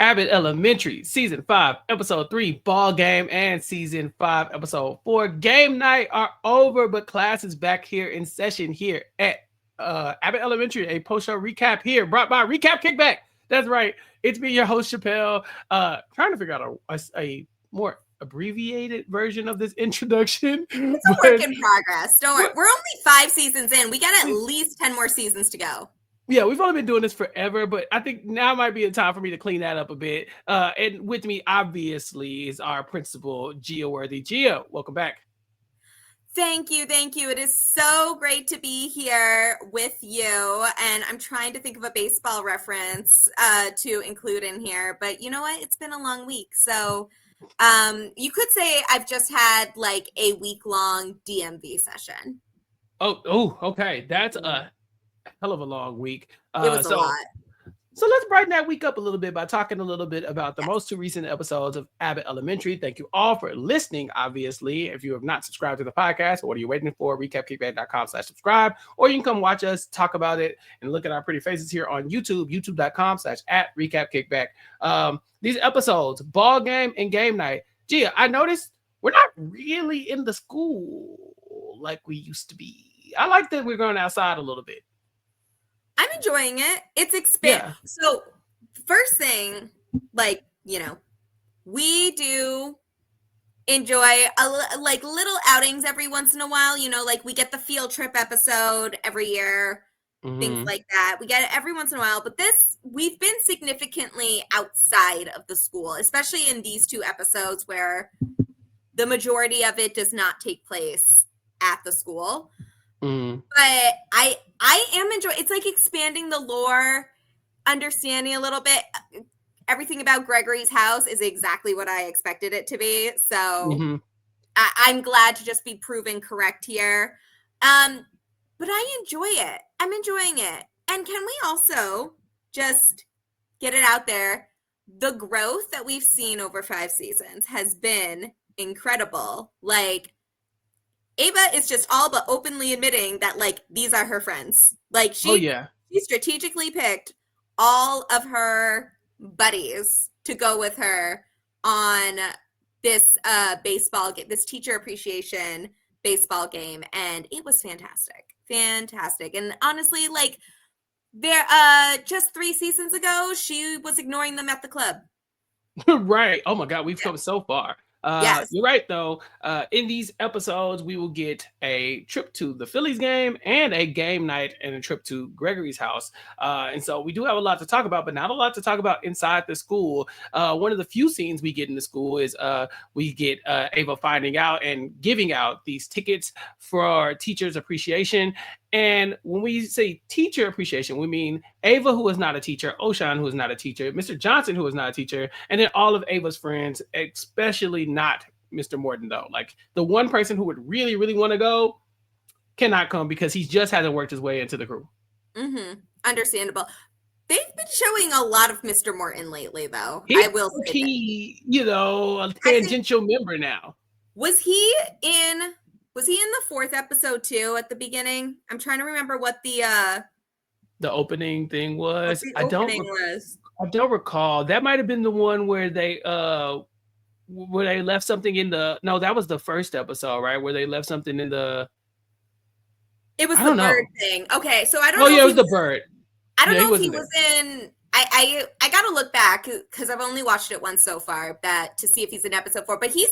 Abbott Elementary, Season 5, Episode 3, Ball Game, and Season 5, Episode 4, Game Night are over, but class is back here in session here at Abbott Elementary, a post-show recap here, brought by Recap Kickback. That's right. It's me, your host, Chappell, trying to figure out a more abbreviated version of this introduction. It's a work in progress. Don't worry. We're only 5 seasons in. We got at least 10 more seasons to go. Yeah, we've only been doing this forever, but I think now might be a time for me to clean that up a bit. And with me, obviously, is our principal, Gia Worthy. Gia, welcome back. Thank you. It is so great to be here with you. And I'm trying to think of a baseball reference to include in here. But you know what? It's been a long week. So you could say I've just had like a week-long DMV session. Oh, okay. That's a hell of a long week. It was a lot. So let's brighten that week up a little bit by talking a little bit about the most 2 recent episodes of Abbott Elementary. Thank you all for listening, obviously. If you have not subscribed to the podcast, what are you waiting for? recapkickback.com/subscribe. Or you can come watch us talk about it and look at our pretty faces here on YouTube, youtube.com/@recapkickback. These episodes, Ball Game and Game Night. Gia, I noticed we're not really in the school like we used to be. I like that we're going outside a little bit. I'm enjoying it. It's expanding. Yeah. So first thing, like, you know, we do enjoy like little outings every once in a while. You know, like we get the field trip episode every year, things like that. We get it every once in a while. But we've been significantly outside of the school, especially in these 2 episodes where the majority of it does not take place at the school. But I am enjoying. It's like expanding the lore, understanding a little bit. Everything about Gregory's house is exactly what I expected it to be. So I'm glad to just be proven correct here. But I enjoy it. I'm enjoying it. And can we also just get it out there? The growth that we've seen over 5 seasons has been incredible. Like, Ava is just all but openly admitting that, like, these are her friends. Like, she strategically picked all of her buddies to go with her on this baseball game, this teacher appreciation baseball game, and it was fantastic. And honestly, like, there just 3 seasons ago, she was ignoring them at the club. Right. Oh my God, we've come so far. Yes. You're right, though. In these episodes, we will get a trip to the Phillies game and a game night and a trip to Gregory's house. And so we do have a lot to talk about, but not a lot to talk about inside the school. One of the few scenes we get in the school is we get Ava finding out and giving out these tickets for teachers' appreciation. And when we say teacher appreciation, we mean Ava, who is not a teacher, Oshan, who is not a teacher, Mr. Johnson, who is not a teacher, and then all of Ava's friends, especially not Mr. Morton, though. Like, the one person who would really, really want to go cannot come because he just hasn't worked his way into the crew. Understandable. They've been showing a lot of Mr. Morton lately, though. I will say he, you know, a tangential member now. Was he in the 4th episode too at the beginning? I'm trying to remember what the opening thing was. I don't recall. That might have been the one where they left something in the. No, that was the first episode, right? Where they left something in the. It was the bird thing. Okay, so I don't know. Oh yeah, it was the bird. I don't know if he was in. I gotta look back because I've only watched it once so far to see if he's in episode 4. But he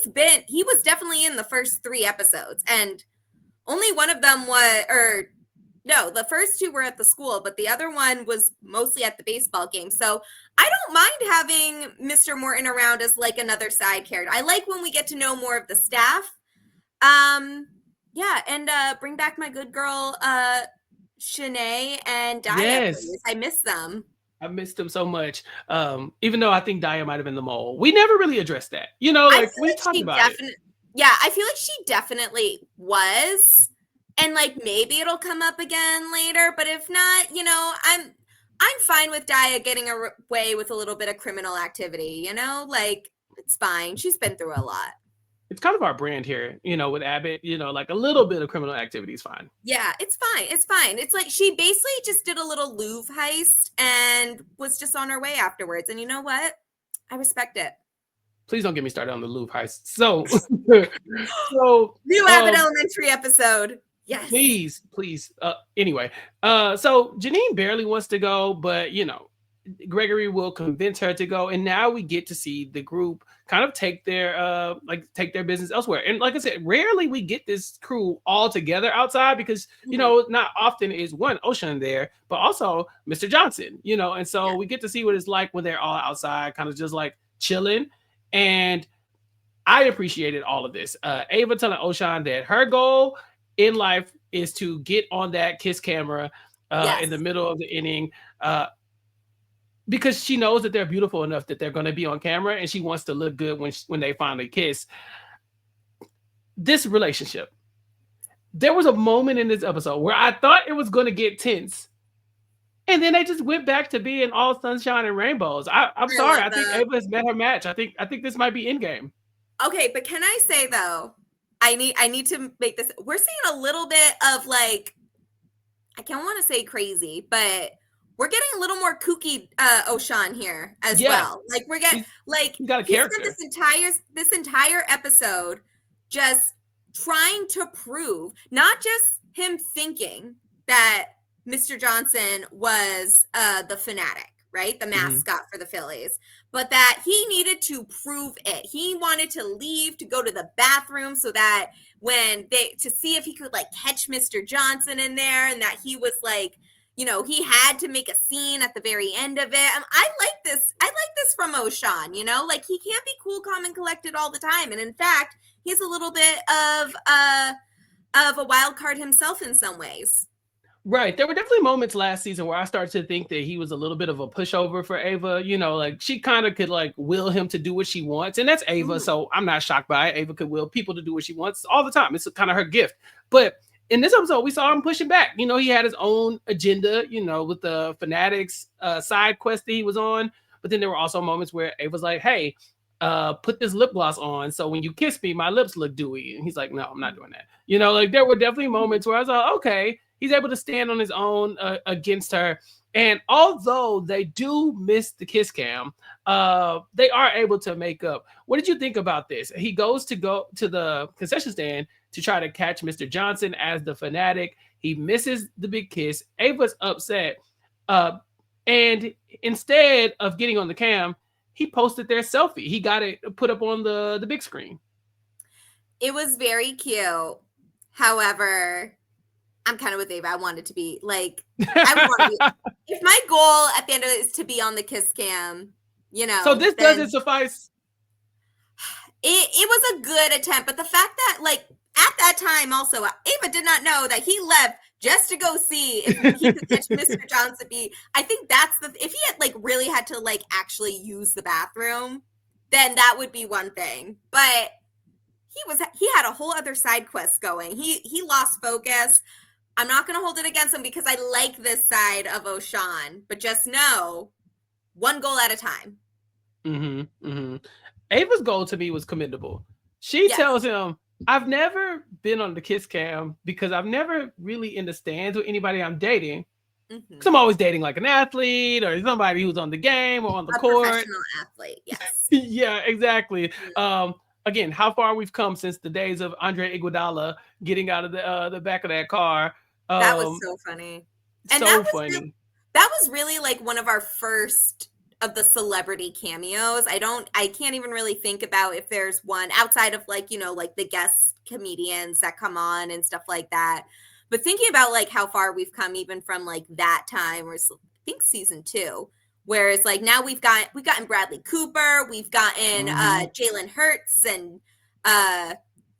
was definitely in the first 3 episodes, and only one of them the first 2 were at the school, but the other one was mostly at the baseball game. So I don't mind having Mr. Morton around as like another side character. I like when we get to know more of the staff. And bring back my good girl Shanae and Daya. Yes. Please. I miss them. I missed them so much. Even though I think Daya might have been the mole. We never really addressed that. You know, like we talked about it. Yeah, I feel like she definitely was. And like maybe it'll come up again later, but if not, you know, I'm fine with Daya getting away with a little bit of criminal activity, you know? Like, it's fine. She's been through a lot. It's kind of our brand here, you know, with Abbott, you know, like a little bit of criminal activity is fine. Yeah, it's fine. It's fine. It's like she basically just did a little Louvre heist and was just on her way afterwards. And you know what? I respect it. Please don't get me started on the Louvre heist. So new Abbott Elementary episode. Yes. Please. Anyway, so Janine barely wants to go, but Gregory will convince her to go, and now we get to see the group kind of take their business elsewhere. And like I said, rarely we get this crew all together outside because not often is one Ocean there, but also Mr. Johnson, and so we get to see what it's like when they're all outside, kind of just like chilling. And I appreciated all of this. Ava telling Ocean that her goal in life is to get on that kiss camera in the middle of the inning. Because she knows that they're beautiful enough that they're going to be on camera, and she wants to look good when they finally kiss. This relationship, there was a moment in this episode where I thought it was going to get tense, and then they just went back to being all sunshine and rainbows. I'm sorry, I think Ava has met her match. I think this might be endgame. Okay, but can I say though, I need to make this. We're seeing a little bit of like, I can't want to say crazy, but we're getting a little more kooky Ocean here as well. Like we're getting he's got a character. This entire episode just trying to prove, not just him thinking that Mr. Johnson was the fanatic, right? The mascot for the Phillies, but that he needed to prove it. He wanted to leave to go to the bathroom so that to see if he could like catch Mr. Johnson in there, and that he was like, he had to make a scene at the very end of it. I like this. I like this from Ocean, like he can't be cool, calm, and collected all the time. And in fact, he's a little bit of a wild card himself in some ways. Right. There were definitely moments last season where I started to think that he was a little bit of a pushover for Ava. Like she kind of could like will him to do what she wants. And that's Ava. So I'm not shocked by it. Ava could will people to do what she wants all the time. It's kind of her gift. But in this episode, we saw him pushing back. He had his own agenda, with the Fanatics side quest that he was on. But then there were also moments where Ava's like, hey, put this lip gloss on. So when you kiss me, my lips look dewy. And he's like, no, I'm not doing that. Like there were definitely moments where I was like, okay, he's able to stand on his own against her. And although they do miss the kiss cam, they are able to make up. What did you think about this? He goes to the concession stand to try to catch Mr. Johnson as the fanatic. He misses the big kiss. Ava's upset. And instead of getting on the cam, he posted their selfie. He got it put up on the big screen. It was very cute. However, I'm kind of with Ava. I want it to be like, if my goal at the end of it is to be on the kiss cam, So this doesn't suffice. It was a good attempt, but the fact that like at that time also, Ava did not know that he left just to go see if he could catch Mr. Johnson. I think that's if he had like really had to like actually use the bathroom, then that would be one thing. But he had a whole other side quest going. He lost focus. I'm not going to hold it against him because I like this side of Ocean, but just know one goal at a time. Ava's goal to me was commendable. She tells him, I've never been on the kiss cam because I've never really in the stands with anybody I'm dating. Because I'm always dating like an athlete or somebody who's on the game or on the court. Professional athlete, yes. Yeah, exactly. Again, how far we've come since the days of Andre Iguodala getting out of the back of that car. That was so funny. And that was really like one of our first of the celebrity cameos. I can't even really think about if there's one outside of like, like the guest comedians that come on and stuff like that. But thinking about like how far we've come even from like that time, or I think season 2, where it's like now we've gotten Bradley Cooper, we've gotten Jalen Hurts and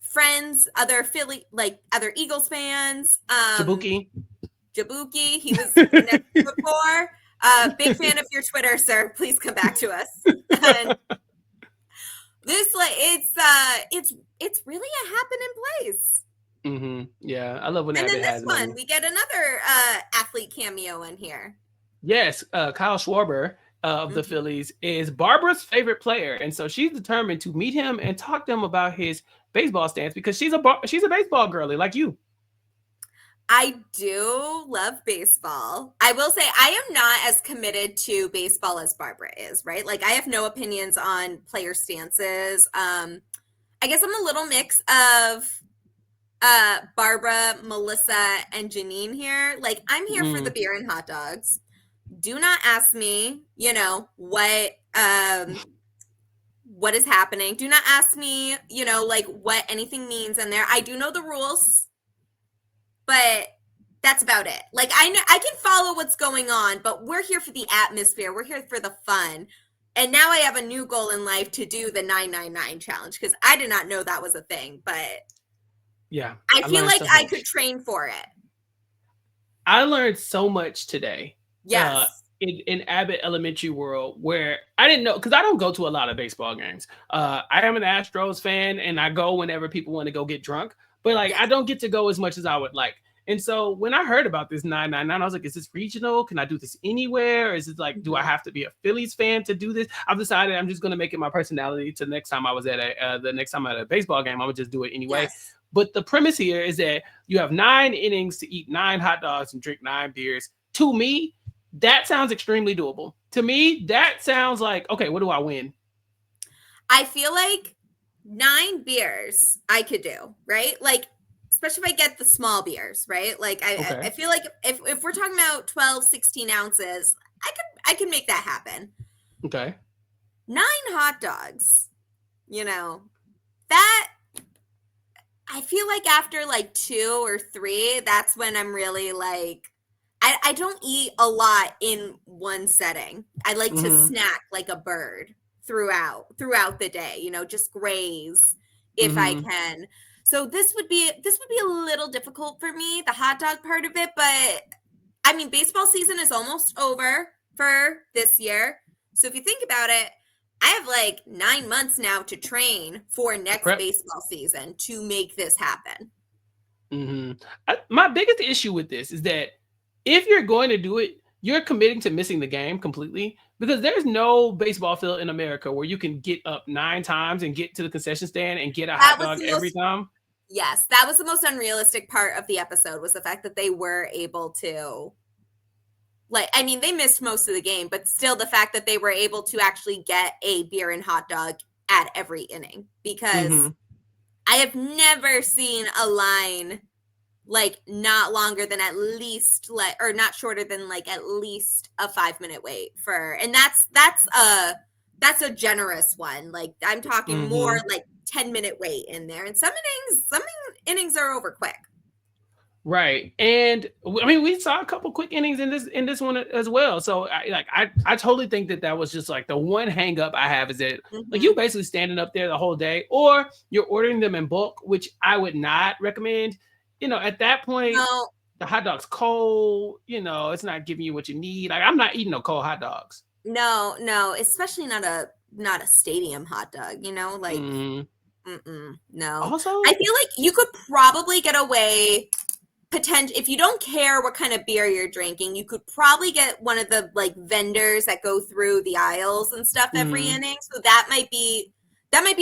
friends, other Eagles fans. Jabuki, he was next before. Big fan of your Twitter, sir. Please come back to us. And this it's really a happening place. Yeah, I love when and Abbott then has this one, we get another athlete cameo in here. Yes, Kyle Schwarber of the Phillies is Barbara's favorite player, and so she's determined to meet him and talk to him about his baseball stance because she's a baseball girly like you. I do love baseball. I will say I am not as committed to baseball as Barbara is, right? Like I have no opinions on player stances. I guess I'm a little mix of Barbara, Melissa, and Janine here. Like I'm here for the beer and hot dogs. Do not ask me, what is happening. Do not ask me, like what anything means in there. I do know the rules, but that's about it. Like I know I can follow what's going on, but we're here for the atmosphere. We're here for the fun. And now I have a new goal in life to do the 999 challenge because I did not know that was a thing, but yeah, I feel like I could train for it. I learned so much today. Yes. In Abbott Elementary world, where I didn't know, because I don't go to a lot of baseball games. I am an Astros fan, and I go whenever people want to go get drunk. But like, I don't get to go as much as I would like. And so when I heard about this 999, I was like, is this regional? Can I do this anywhere? Or is it like, do I have to be a Phillies fan to do this? I've decided I'm just going to make it my personality to next time I was at the next time I'm at a baseball game, I would just do it anyway. Yes. But the premise here is that you have 9 innings to eat 9 hot dogs and drink 9 beers. To me, that sounds extremely doable. To me, that sounds like, okay, what do I win? I feel like 9 beers I could do, right? Like, especially if I get the small beers, right? Like, I feel like if we're talking about 12, 16 ounces, I could make that happen. Okay. 9 hot dogs, that I feel like after like 2 or 3, that's when I'm really like, I don't eat a lot in one setting. I like to snack like a bird throughout the day, just graze if I can. So this would be a little difficult for me, the hot dog part of it, but I mean, baseball season is almost over for this year. So if you think about it, I have like 9 months now to train for next baseball season to make this happen. My biggest issue with this is that if you're going to do it, you're committing to missing the game completely, because there's no baseball field in America where you can get up 9 times and get to the concession stand and get a hot dog every time. Yes, that was the most unrealistic part of the episode, was the fact that they were able to, like, I mean, they missed most of the game, but still the fact that they were able to actually get a beer and hot dog at every inning, because I have never seen a line like not longer than at least or not shorter than like at least a 5-minute wait for, and that's a generous one. Like I'm talking more like 10-minute wait in there, and some innings are over quick. Right. And I mean, we saw a couple quick innings in this one as well. So I totally think that was just like the one hang up I have, is that like you basically standing up there the whole day, or you're ordering them in bulk, which I would not recommend. At that point, the hot dog's cold, it's not giving you what you need. Like I'm not eating no cold hot dogs. No, especially not a stadium hot dog, like no. Also, I feel like you could probably get away if you don't care what kind of beer you're drinking, you could probably get one of the like vendors that go through the aisles and stuff every inning. So that might be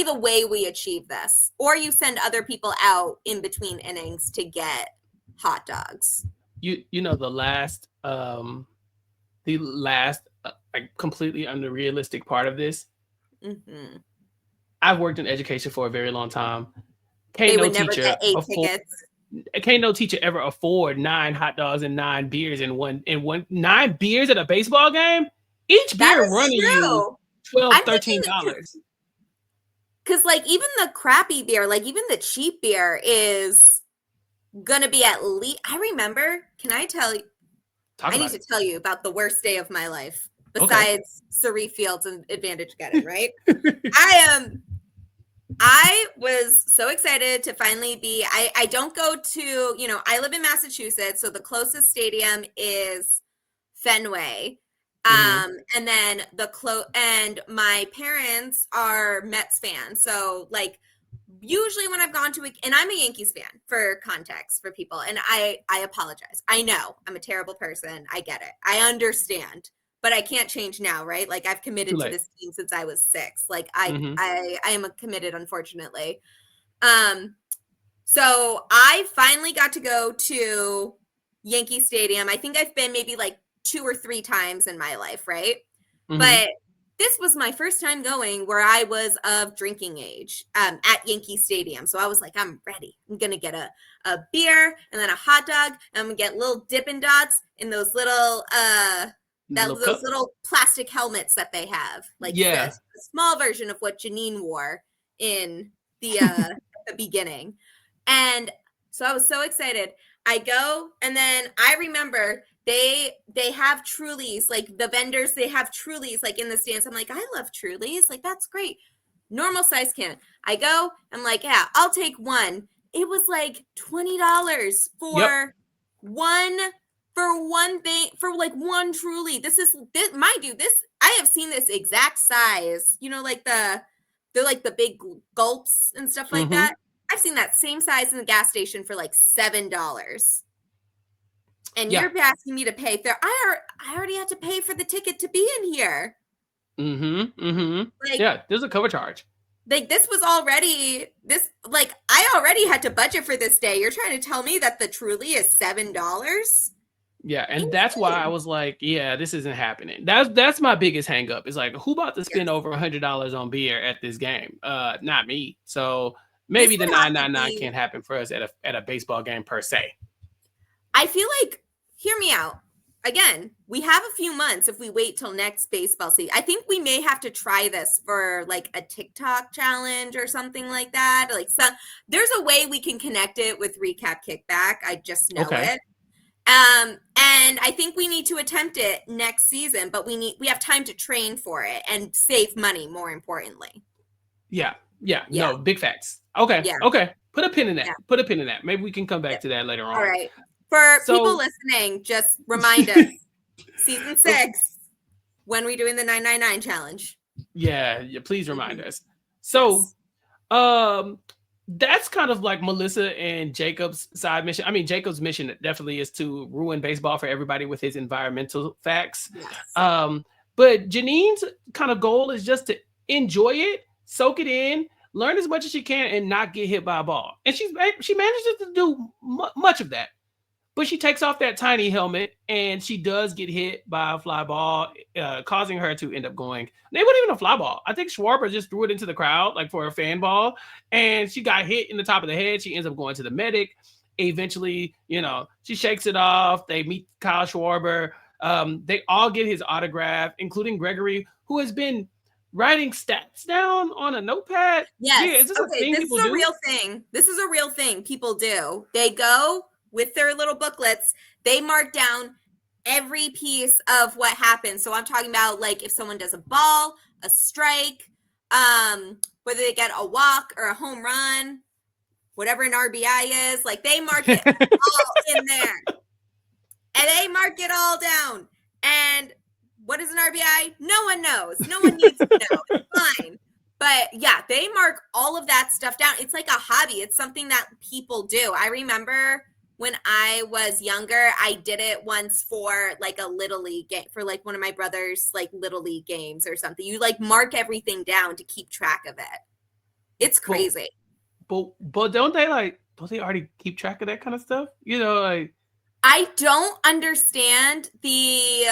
the way we achieve this. Or you send other people out in between innings to get hot dogs. The last like completely unrealistic part of this. I've worked in education for a very long time. Can't no teacher ever afford 9 hot dogs and 9 beers in one 9 beers at a baseball game. Each beer running you $12, $13. Because like even the crappy beer, like even the cheap beer is gonna be at least. I remember. Can I tell you? I need to tell you about the worst day of my life besides Surrey Fields and Advantage Getting, right? I was so excited to finally be. I don't go to. I live in Massachusetts, so the closest stadium is Fenway. And then and my parents are Mets fans. So like usually when I've gone to and I'm a Yankees fan, for context for people. And I apologize. I know I'm a terrible person. I get it. I understand, but I can't change now. Right. Like I've committed to this team since I was 6. Like I am committed, unfortunately. So I finally got to go to Yankee Stadium. I think I've been maybe like 2 or 3 times in my life, right? Mm-hmm. But this was my first time going where I was of drinking age at Yankee Stadium. So I was like, I'm ready. I'm going to get a beer and then a hot dog. And I'm going to get little Dippin' Dots in those little those little plastic helmets that they have. Like the small version of what Janine wore in the the beginning. And so I was so excited. I go, and then I remember they have Trulies, like the vendors, they have Trulies like in the stands. I'm like, I love Trulies. Like, that's great. Normal size can. I go, I'm like, yeah, I'll take one. It was like $20 for one thing, for like one Truly. This mind you, I have seen this exact size, you know, like they're like the big gulps and stuff like that. I've seen that same size in the gas station for like $7. And you're asking me to pay there. I already had to pay for the ticket to be in here. Like, there's a cover charge. Like, this was already I already had to budget for this day. You're trying to tell me that the Truly is $7? Yeah, and that's why I was like, yeah, this isn't happening. That's my biggest hang up. It's like, who about to spend over $100 on beer at this game? Not me. So maybe the 999 can't happen for us at a baseball game per se. I feel like, hear me out. Again, we have a few months if we wait till next baseball season. I think we may have to try this for like a TikTok challenge or something like that. Like, there's a way we can connect it with Recap Kickback. I just know it. And I think we need to attempt it next season, but we have time to train for it and save money, more importantly. Yeah. No, big facts. Okay. Put a pin in that. Maybe we can come back to that later on. All right. For people listening, just remind us, season 6, when we doing the 999 challenge. Yeah, please remind us. So, that's kind of like Melissa and Jacob's side mission. I mean, Jacob's mission definitely is to ruin baseball for everybody with his environmental facts. Yes. But Janine's kind of goal is just to enjoy it, soak it in, learn as much as she can, and not get hit by a ball. And she manages to do much of that. But she takes off that tiny helmet, and she does get hit by a fly ball, causing her to end up going. It wasn't even a fly ball. I think Schwarber just threw it into the crowd, like for a fan ball, and she got hit in the top of the head. She ends up going to the medic. Eventually, she shakes it off. They meet Kyle Schwarber. They all get his autograph, including Gregory, who has been writing stats down on a notepad. Yes. This is a real thing. This is a real thing people do. They go with their little booklets, they mark down every piece of what happens. So I'm talking about like if someone does a ball, a strike, whether they get a walk or a home run, whatever an RBI is, like they mark it all in there. And they mark it all down. And what is an RBI? No one knows. No one needs to know. It's fine. But yeah, they mark all of that stuff down. It's like a hobby. It's something that people do. I remember when I was younger, I did it once for like a Little League game, for like one of my brother's like Little League games or something. You like mark everything down to keep track of it. It's crazy. But don't they already keep track of that kind of stuff? I don't understand the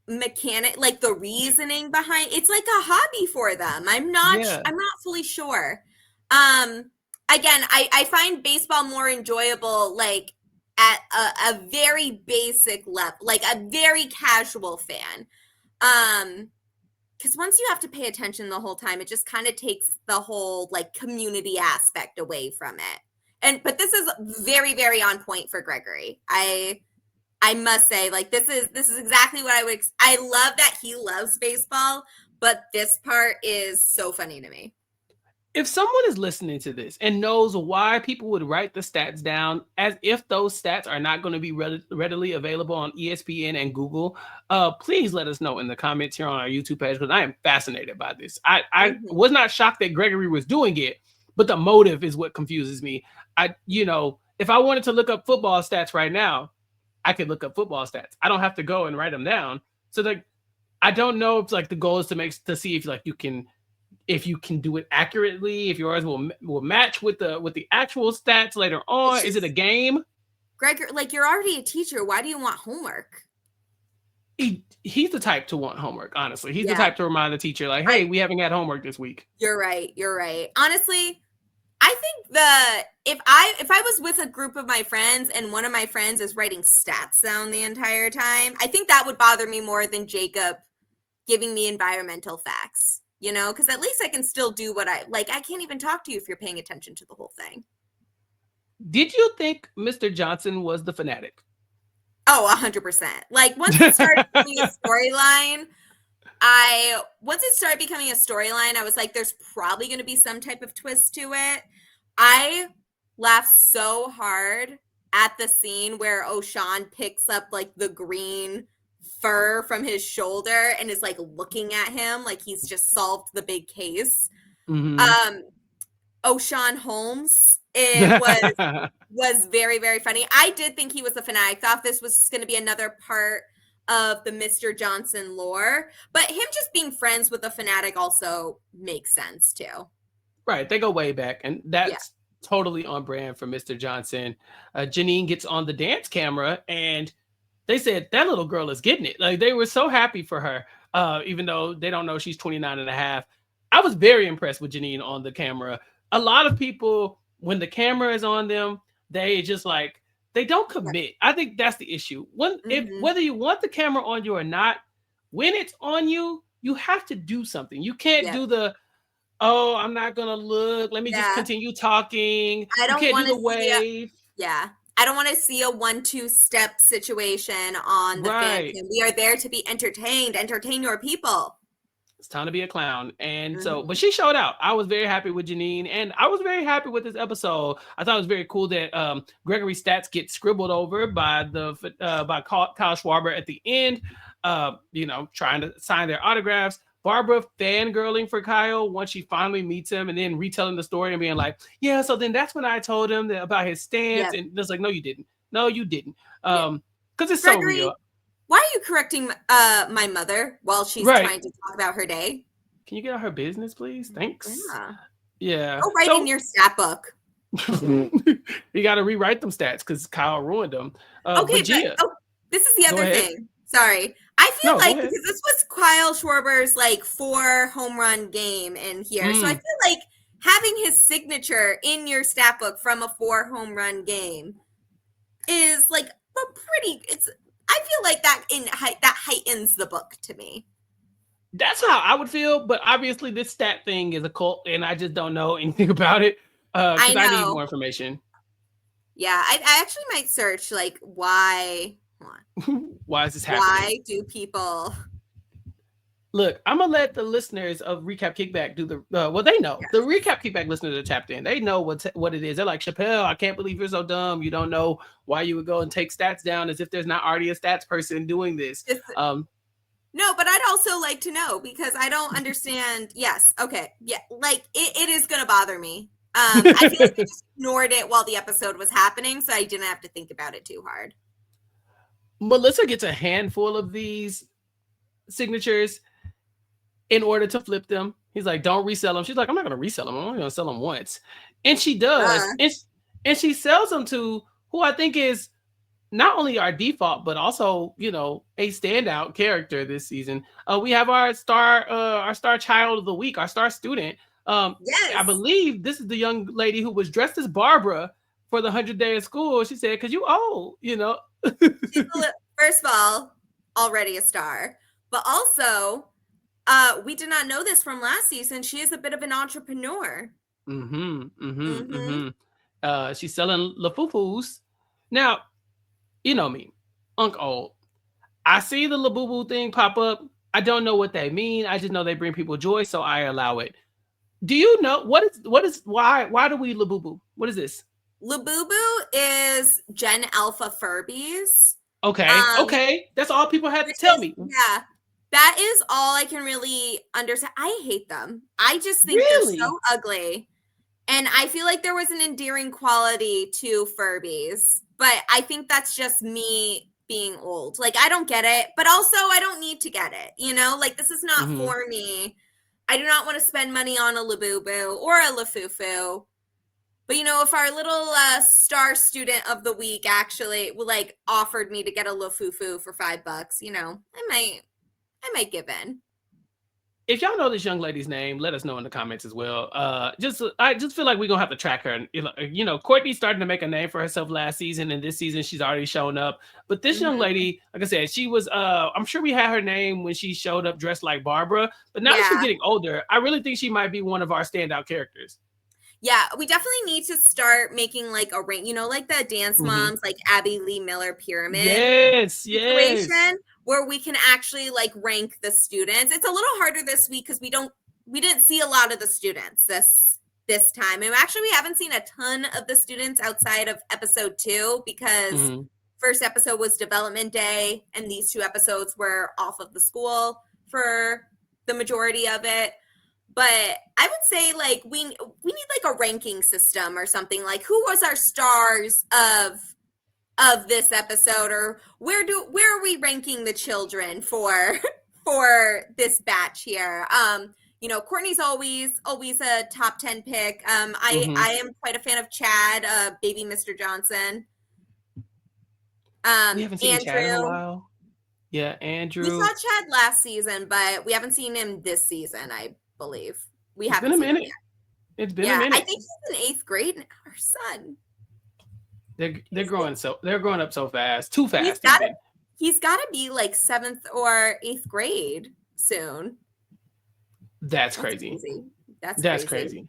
mechanic, like the reasoning behind. It's like a hobby for them. I'm not fully sure. Again, I find baseball more enjoyable, like at a very basic level, like a very casual fan. Because once you have to pay attention the whole time, it just kind of takes the whole like community aspect away from it. But this is very, very on point for Gregory. I must say, like, this is exactly what I would. I love that he loves baseball, but this part is so funny to me. If someone is listening to this and knows why people would write the stats down as if those stats are not going to be readily available on ESPN and Google, please let us know in the comments here on our YouTube page, because I am fascinated by this. I was not shocked that Gregory was doing it, but the motive is what confuses me. If I wanted to look up football stats right now, I could look up football stats. I don't have to go and write them down. So I don't know if like the goal is to see if like you can if you can do it accurately, if yours will match with the actual stats later on. Is it a game? Greg, like, you're already a teacher. Why do you want homework? He's the type to want homework, honestly. He's the type to remind the teacher, like, hey, we haven't had homework this week. You're right. Honestly, I think if I was with a group of my friends and one of my friends is writing stats down the entire time, I think that would bother me more than Jacob giving me environmental facts, because at least I can still do what I can't even talk to you if you're paying attention to the whole thing. Did you think Mr. Johnson was the fanatic? Oh, 100%. Like, once it started becoming a storyline, I was like, there's probably going to be some type of twist to it. I laughed so hard at the scene where O'Shawn picks up like the green fur from his shoulder and is like looking at him like he's just solved the big case. Mm-hmm. O'Shawn Holmes, it was very, very funny. I did think he was a fanatic. I thought this was going to be another part of the Mr. Johnson lore, but him just being friends with a fanatic also makes sense too. Right, they go way back, and that's totally on brand for Mr. Johnson. Janine gets on the dance camera, and they said that little girl is getting it. Like, they were so happy for her, even though they don't know she's 29 and a half. I was very impressed with Janine on the camera. A lot of people, when the camera is on them, they just like, they don't commit. I think that's the issue. Whether you want the camera on you or not, when it's on you, you have to do something. You can't do the, oh, I'm not going to look. Let me just continue talking. I don't want to do the wave. I don't want to see a 1-2 step situation on the fan cam. We are there to be entertained. Entertain your people. It's time to be a clown. And so, but she showed out. I was very happy with Janine, and I was very happy with this episode. I thought it was very cool that Gregory's stats get scribbled over by by Kyle Schwarber at the end, trying to sign their autographs. Barbara fangirling for Kyle once she finally meets him, and then retelling the story and being like, yeah, so then that's when I told him about his stance. And it's like, no, you didn't. Because it's Gregory, so real. Why are you correcting my mother while she's trying to talk about her day? Can you get out her business, please? Thanks. Yeah. Go write in your stat book. You got to rewrite them stats because Kyle ruined them. Okay, but this is the other thing. Sorry. I feel like because this was Kyle Schwarber's like 4 home run game in here. So I feel like having his signature in your stat book from a 4 home run game is like I feel like that heightens the book to me. That's how I would feel, but obviously this stat thing is a cult, and I just don't know anything about it. I need more information. Yeah, I actually might search like why. Why is this happening? Why do people? Look, I'm gonna let the listeners of Recap Kickback do the. They know the Recap Kickback listeners are tapped in. They know what it is. They're like, Chappell, I can't believe you're so dumb. You don't know why you would go and take stats down as if there's not already a stats person doing this. No, but I'd also like to know because I don't understand. Yes, okay, yeah, like it is gonna bother me. I feel like I just ignored it while the episode was happening, so I didn't have to think about it too hard. Melissa gets a handful of these signatures in order to flip them. He's like, don't resell them. She's like, I'm not going to resell them. I'm only going to sell them once. And she does. And she sells them to who I think is not only our default, but also, a standout character this season. We have our star child of the week, our star student. I believe this is the young lady who was dressed as Barbara for the 100th day of school. She said, because you old, First of all, already a star, but also we did not know this from last season. She is a bit of an entrepreneur. She's selling LaFoufous. Now, you know me, Unc Old. I see the LaBoo thing pop up. I don't know what they mean. I just know they bring people joy, so I allow it. Do you know why do we LaBoo? What is this? Labubu is Gen Alpha Furbies. Okay. That's all people have to tell me. Yeah. That is all I can really understand. I hate them. I just think they're so ugly. And I feel like there was an endearing quality to Furbies. But I think that's just me being old. Like, I don't get it. But also, I don't need to get it. Like, this is not for me. I do not want to spend money on a Labubu or a Lafufu. But, if our little star student of the week actually offered me to get a Lafufu for $5, I might give in. If y'all know this young lady's name, let us know in the comments as well. I just feel like we're gonna have to track her. Courtney's starting to make a name for herself last season, and this season she's already shown up. But this young lady, like I said, she was. I'm sure we had her name when she showed up dressed like Barbara. But now that she's getting older, I really think she might be one of our standout characters. Yeah, we definitely need to start making like a rank, like the Dance Moms, like Abby Lee Miller pyramid situation, where we can actually like rank the students. It's a little harder this week because we didn't see a lot of the students this time. And actually we haven't seen a ton of the students outside of episode 2 because first episode was development day and these 2 episodes were off of the school for the majority of it. But I would say like we need like a ranking system or something, like who was our stars of this episode, or where are we ranking the children for this batch here? Courtney's always a top 10 pick. I am quite a fan of Chad, baby Mr. Johnson. We haven't seen Chad in a while. Yeah, Andrew. We saw Chad last season, but we haven't seen him this season, I believe. It's been a minute. It's been a minute. I think he's in 8th grade now. Our son. They're growing up so fast. Too fast. He's gotta be like 7th or 8th grade soon. That's crazy. That's crazy.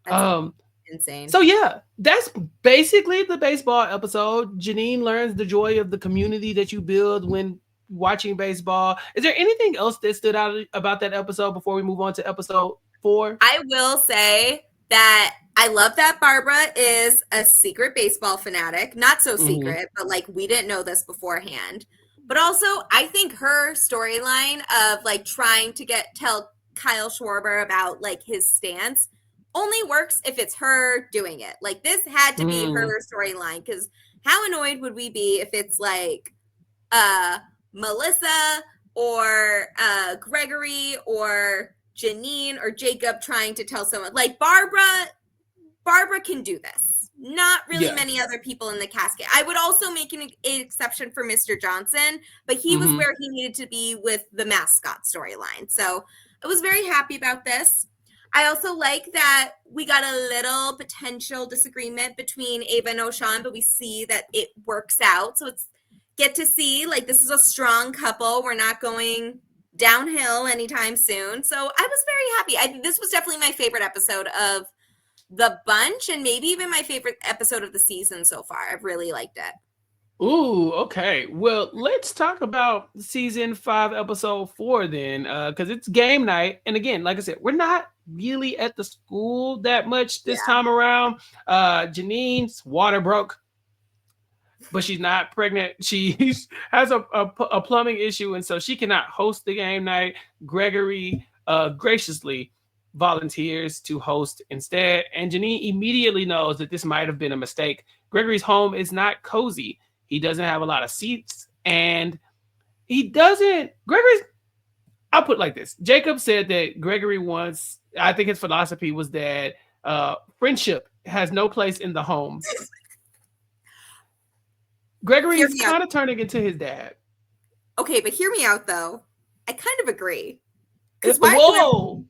That's insane. So yeah, that's basically the baseball episode. Janine learns the joy of the community that you build when watching baseball. Is there anything else that stood out about that episode before we move on to episode 4? I will say that I love that Barbara is a secret baseball fanatic. Not so secret, but like we didn't know this beforehand. But also, I think her storyline of like trying to tell Kyle Schwarber about like his stance only works if it's her doing it. Like this had to be her storyline, because how annoyed would we be if it's like Melissa or Gregory or Janine or Jacob trying to tell someone. Like Barbara can do this. Not really many other people in the cast. I would also make an exception for Mr. Johnson, but he was where he needed to be with the mascot storyline. So I was very happy about this. I also like that we got a little potential disagreement between Ava and Oshan, but we see that it works out. So it's get to see like this is a strong couple. We're not going downhill anytime soon. So I was very happy. This was definitely my favorite episode of the bunch, and maybe even my favorite episode of the season so far. I've really liked it. Ooh, okay. Well, let's talk about season 5, episode 4 then, because it's game night. And again, like I said, we're not really at the school that much this time around. Janine's water broke, but she's not pregnant. She has a plumbing issue, and so she cannot host the game night. Gregory graciously volunteers to host instead, and Janine immediately knows that this might have been a mistake. Gregory's home is not cozy. He doesn't have a lot of seats, and I'll put it like this. Jacob said that Gregory once, I think his philosophy was that friendship has no place in the home. Gregory is kind of turning into his dad. Okay, but hear me out though. I kind of agree. Because why are you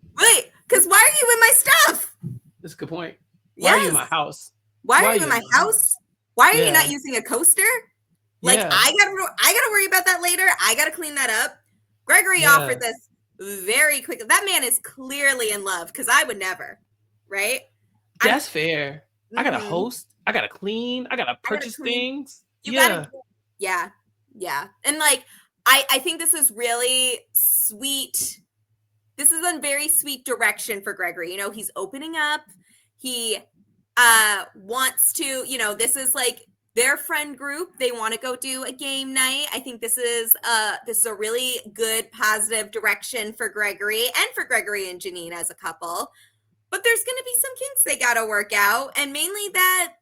in my stuff? That's a good point. Why are you in my house? Why are you in my house? Why are you not using a coaster? Like I gotta worry about that later. I gotta clean that up. Gregory offered this very quickly. That man is clearly in love, because I would never, right? That's fair. I gotta host. I gotta clean. I gotta purchase things. Yeah. And like I think this is really sweet. This is a very sweet direction for Gregory. He's opening up. He wants to, this is like their friend group. They want to go do a game night. I think this is a really good, positive direction for Gregory and for Gregory and Janine as a couple. But there's going to be some kinks they got to work out. And mainly that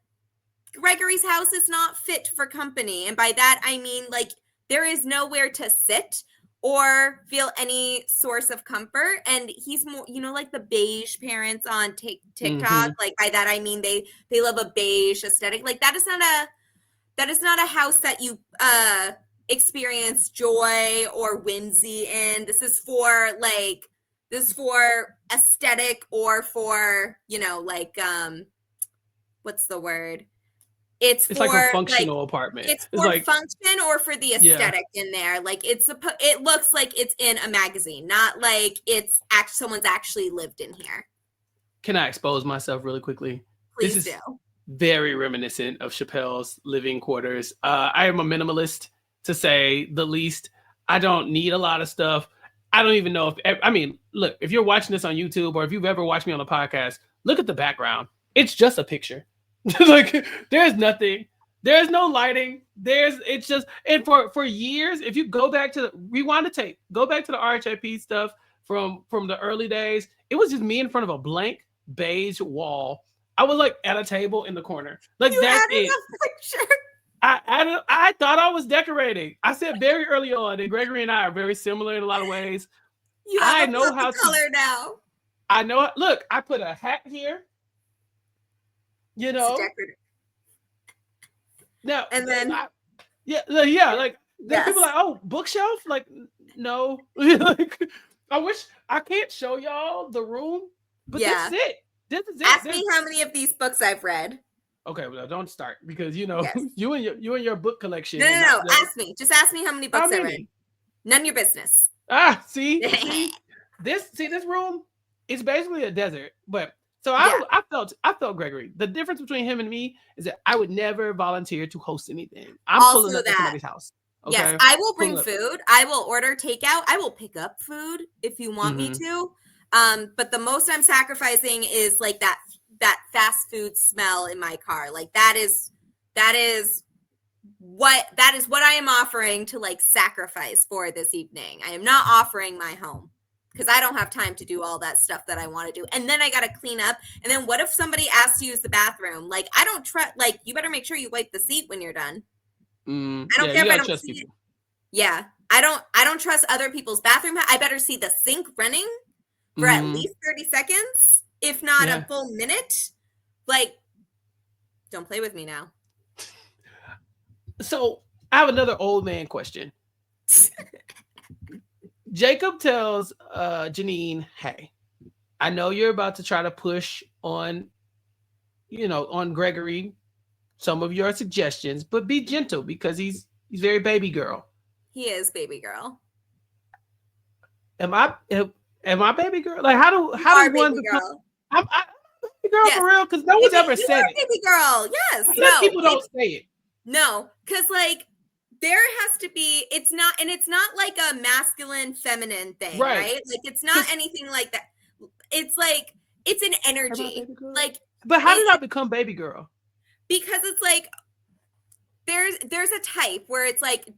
Gregory's house is not fit for company. And by that, I mean, like, there is nowhere to sit or feel any source of comfort. And he's more, like the beige parents on TikTok. Like by that I mean they love a beige aesthetic. Like that is not a house that you experience joy or whimsy in. This is for aesthetic, or for what's the word? It's for like a functional apartment. It's for function, or for the aesthetic in there. Like it looks like it's in a magazine, not like it's someone's actually lived in here. Can I expose myself really quickly? Please do. Very reminiscent of Chappell's living quarters. I am a minimalist, to say the least. I don't need a lot of stuff. I don't even know look, if you're watching this on YouTube, or if you've ever watched me on a podcast, look at the background. It's just a picture. Like there's nothing. There's no lighting. And for years, if you go back to rewind the tape, go back to the RHAP stuff from the early days, it was just me in front of a blank beige wall. I was like at a table in the corner. Like that's it. I thought I was decorating. I said very early on that Gregory and I are very similar in a lot of ways. I know how to color now. I know. Look, I put a hat here. Now, and then like people are like, oh, bookshelf. Like, no. Like, I wish I can't show y'all the room, but that's it. This is it. Ask me how many of these books I've read. Okay, well, don't start, because you and your book collection. No. Ask me. Just ask me how many books I read. None of your business. See, this room is basically a desert. But so I felt Gregory. The difference between him and me is that I would never volunteer to host anything. I'm pulling up at somebody's house. Okay? Yes, I will bring food. I will order takeout. I will pick up food if you want me to. But the most I'm sacrificing is like that fast food smell in my car. Like that is what I am offering to like sacrifice for this evening. I am not offering my home, because I don't have time to do all that stuff that I want to do. And then I got to clean up. And then what if somebody asks to use the bathroom? Like, I don't trust, like, you better make sure you wipe the seat when you're done. I don't care if I don't see it. Yeah. I don't trust other people's bathroom. I better see the sink running for at least 30 seconds, if not a full minute. Like, don't play with me now. So I have another old man question. Jacob tells Janine, hey, I know you're about to try to push on Gregory some of your suggestions, but be gentle, because he's very baby girl. He is baby girl. Am I baby girl? Like how does one become? I'm baby girl for real, because no one's ever said it. Baby girl, yes. No, people don't say it. No, because like there has to be. It's not like a masculine feminine thing, right? Like it's not anything like that. It's like it's an energy. Like, but how did I become baby girl? Because it's like there's a type where it's like,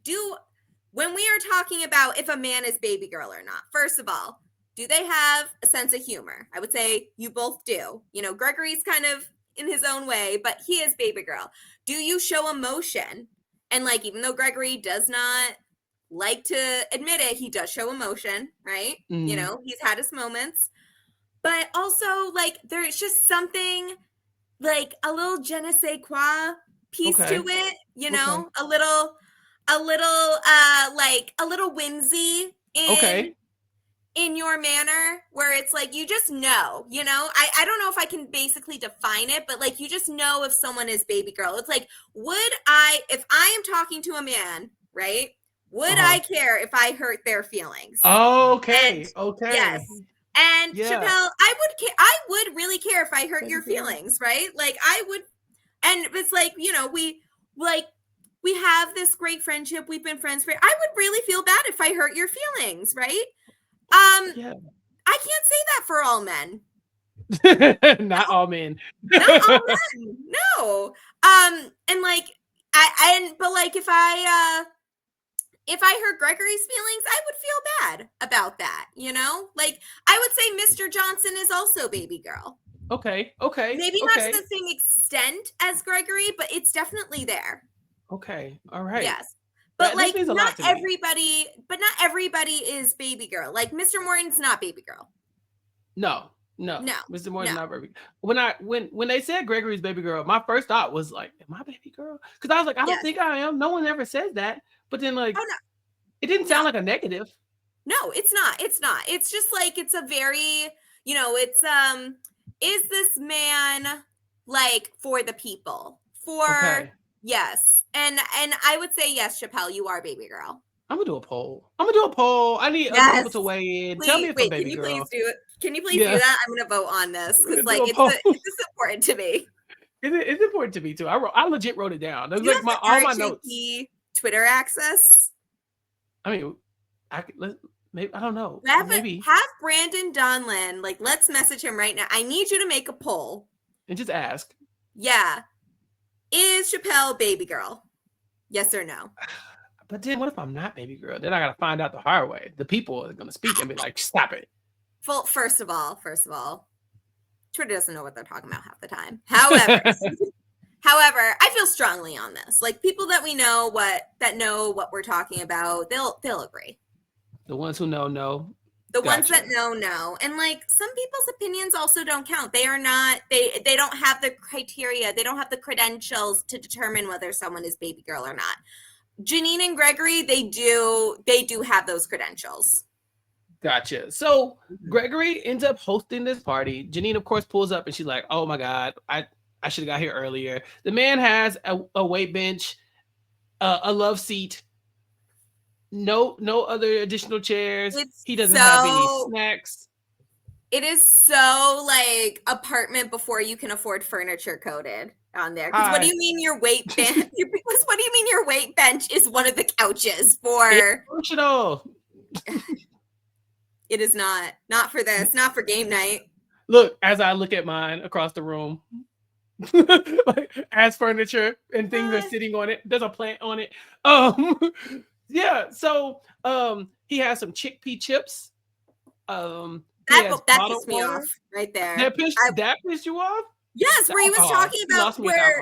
when we are talking about if a man is baby girl or not, first of all, do they have a sense of humor? I would say you both do. Gregory's kind of in his own way, but he is baby girl. Do you show emotion? And like, even though Gregory does not like to admit it, he does show emotion, right? He's had his moments, but also like there's just something like a little je ne sais quoi piece to it, a little like a little whimsy in your manner, where it's like, you just know, I don't know if I can basically define it, but like, you just know if someone is baby girl. It's like, if I am talking to a man, right? Would I care if I hurt their feelings? Okay. Yes. And Chappell, I would really care if I hurt your feelings, right? Like I would, and it's like, we have this great friendship. We've been friends for, I would really feel bad if I hurt your feelings, right? I can't say that for all men. Not all men. Not all men. No. And like, but like if I hurt Gregory's feelings, I would feel bad about that, Like, I would say Mr. Johnson is also baby girl. Okay. Maybe not to the same extent as Gregory, but it's definitely there. Okay. All right. Yes. But like not everybody is baby girl. Like Mr. Morton's not baby girl. No. Mr. Morton's not baby. When they said Gregory's baby girl, my first thought was like, am I baby girl? Because I was like, I don't think I am. No one ever says that. But then like it didn't sound like a negative. No, it's not. It's not. It's just like it's a very, it's is this man like for the people? Yes. And I would say yes, Chappell, you are baby girl. I'm gonna do a poll. I need other people to weigh in. Tell me if I'm baby girl. Please do it? Can you please do that? I'm gonna vote on this because like it's important to me. It's important to me too. I legit wrote it down. That's like all my notes. Twitter access. I mean, maybe I don't know. Have Brandon Donlin, like, let's message him right now. I need you to make a poll and just ask. Yeah, is Chappell baby girl? Yes or no? But then, what if I'm not baby girl? Then I gotta find out the hard way. The people are gonna speak and be like, "Stop it." Well, first of all, Twitter doesn't know what they're talking about half the time. However, I feel strongly on this. Like people that we know know what we're talking about, they'll agree. The ones who know. The ones that know. And like some people's opinions also don't count. They are not, they don't have the criteria. They don't have the credentials to determine whether someone is baby girl or not. Janine and Gregory, they do have those credentials. Gotcha. So Gregory ends up hosting this party. Janine, of course, pulls up and she's like, oh my God, I should have got here earlier. The man has a weight bench, a love seat, no other additional chairs. He doesn't have any snacks. It is so like apartment before you can afford furniture coded on there. Because what do you mean your weight bench? What do you mean your weight bench is one of the couches for? It's functional. It is not for this, not for game night. Look, as I look at mine across the room, like, as furniture and things are sitting on it, there's a plant on it. Yeah. So, he has some chickpea chips. That pissed me off right there. That pissed you off? Yes, where he was talking about where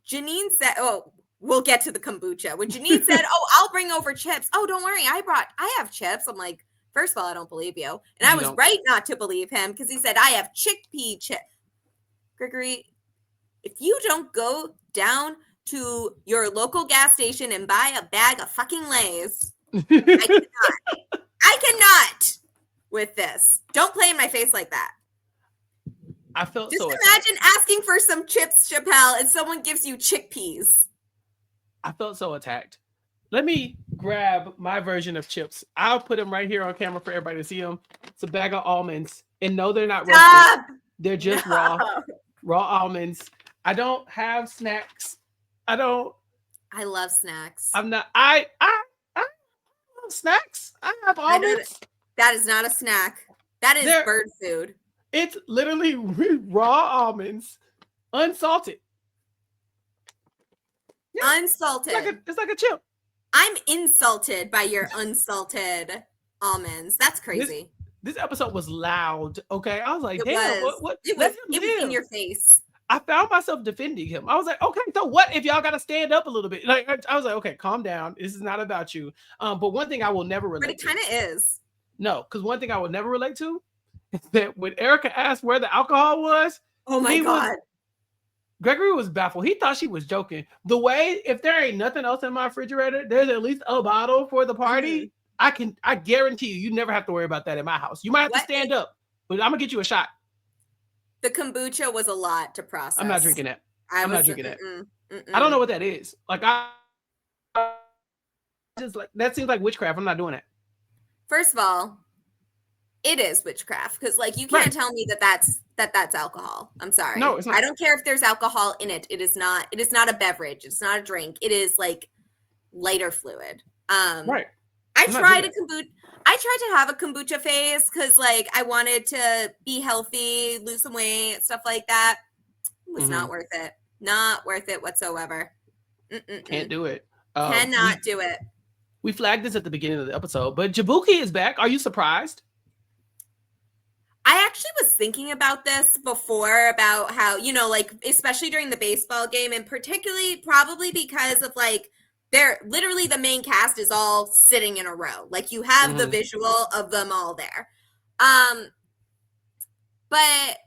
Janine said, "Oh, we'll get to the kombucha." When Janine said, "Oh, I'll bring over chips." Oh, don't worry, I have chips. I'm like, first of all, I don't believe you, and I was right not to believe him because he said I have chickpea chips. Gregory, if you don't go down to your local gas station and buy a bag of fucking Lay's, I cannot with this. Don't play in my face like that. I felt just so imagine asking for some chips, Chappell, and someone gives you chickpeas. I felt so attacked. Let me grab my version of chips. I'll put them right here on camera for everybody to see them. It's a bag of almonds, and no, they're not roasted. They're just raw almonds. I don't have snacks. I love snacks. I'm not. I love snacks. I have almonds. That is not a snack. That is bird food. It's literally raw almonds, unsalted. Yeah. Unsalted. It's like a chip. I'm insulted by your unsalted almonds. That's crazy. This episode was loud. Okay, I was like, damn, what? It was in your face. I found myself defending him. I was like, okay, so what if y'all got to stand up a little bit? Like I was like, okay, calm down. This is not about you. But one thing I will never relate. But it kind of is. No, because one thing I would never relate to is that when Erica asked where the alcohol was, oh my God. Gregory was baffled. He thought she was joking. The way, if there ain't nothing else in my refrigerator, there's at least a bottle for the party. Mm-hmm. I guarantee you never have to worry about that in my house. You might have to stand up, but I'm gonna get you a shot. The kombucha was a lot to process. I'm not drinking that. I'm not drinking that. I don't know what that is. Like I just like that seems like witchcraft. I'm not doing it. First of all, it is witchcraft because like you can't tell me that's alcohol. I'm sorry. No, it's not. I don't care if there's alcohol in it. It is not a beverage. It's not a drink. It is like lighter fluid. Right. I tried to have a kombucha phase because like I wanted to be healthy, lose some weight, stuff like that. It was not worth it. Not worth it whatsoever. Can't do it. Cannot do it. We flagged this at the beginning of the episode, but Jabuki is back. Are you surprised? I actually was thinking about this before about how, like, especially during the baseball game and particularly probably because of like they're literally the main cast is all sitting in a row. Like you have the visual of them all there. But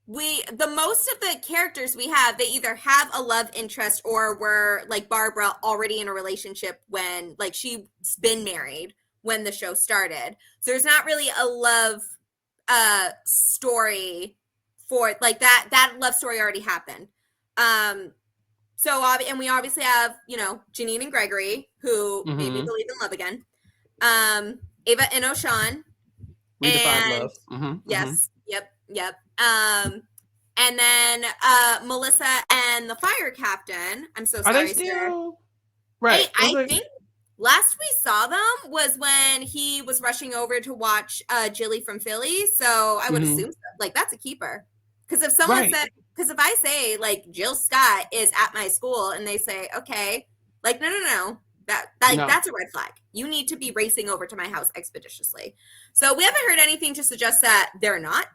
the most of the characters we have, they either have a love interest or were like Barbara already in a relationship when like she's been married when the show started. So there's not really a love story for like that love story already happened. So and we obviously have, Janine and Gregory who maybe believe in love again. Ava and O'Shawn. Redefined love. Yes. Yep. And then Melissa and the fire captain. I'm so sorry. Are they still? Right. I think last we saw them was when he was rushing over to watch Jilly from Philly. So I would assume like that's a keeper. Because if someone said, because if I say like Jill Scott is at my school and they say, okay, like no. That's a red flag. You need to be racing over to my house expeditiously. So we haven't heard anything to suggest that they're not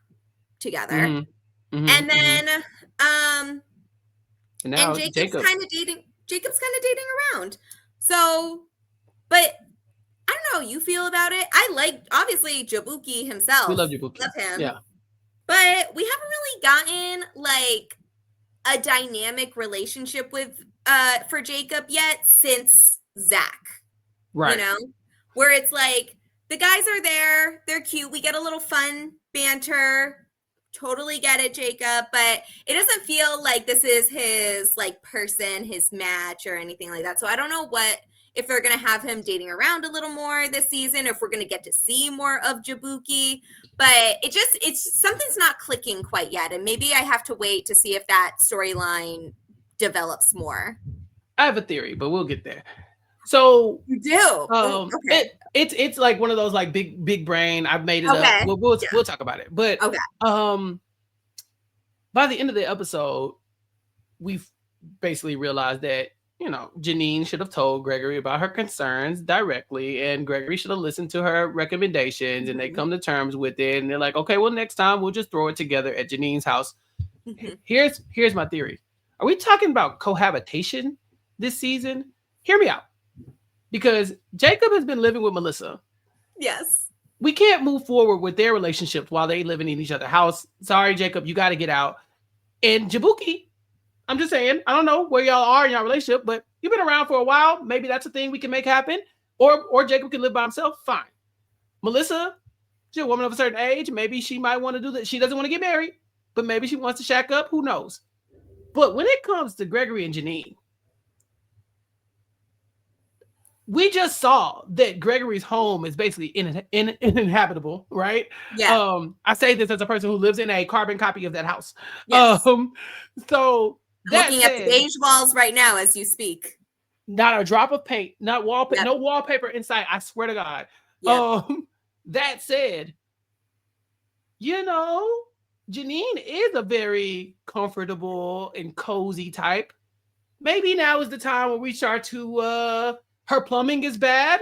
together. And then and Jacob's kind of dating around. So, but I don't know how you feel about it. I like obviously Jabuki himself. We love Jabuki. Love him. Yeah. But we haven't really gotten like a dynamic relationship with for Jacob yet since Zach. Right. Where it's like the guys are there, they're cute, we get a little fun banter. Totally get it, Jacob, but it doesn't feel like this is his like person, his match or anything like that. So I don't know if they're going to have him dating around a little more this season, if we're going to get to see more of Jabuki, but it's something's not clicking quite yet. And maybe I have to wait to see if that storyline develops more. I have a theory, but we'll get there. So you do. Okay. It's like one of those like big brain. I've made it up. We'll talk about it. But by the end of the episode, we've basically realized that Janine should have told Gregory about her concerns directly, and Gregory should have listened to her recommendations, and they come to terms with it. And they're like, okay, well, next time we'll just throw it together at Janine's house. Here's my theory. Are we talking about cohabitation this season? Hear me out. Because Jacob has been living with Melissa. Yes. We can't move forward with their relationship while they living in each other's house. Sorry, Jacob, you got to get out. And Jabuki, I'm just saying, I don't know where y'all are in your relationship, but you've been around for a while. Maybe that's a thing we can make happen. Or Jacob can live by himself. Fine. Melissa, she's a woman of a certain age. Maybe she might want to do that. She doesn't want to get married, but maybe she wants to shack up. Who knows? But when it comes to Gregory and Janine, we just saw that Gregory's home is basically uninhabitable, right? Yeah. I say this as a person who lives in a carbon copy of that house. Yes. So looking at the beige walls right now as you speak. Not a drop of paint, not wallpaper, no wallpaper inside. I swear to God. Yep. That said, Janine is a very comfortable and cozy type. Maybe now is the time when we start to her plumbing is bad.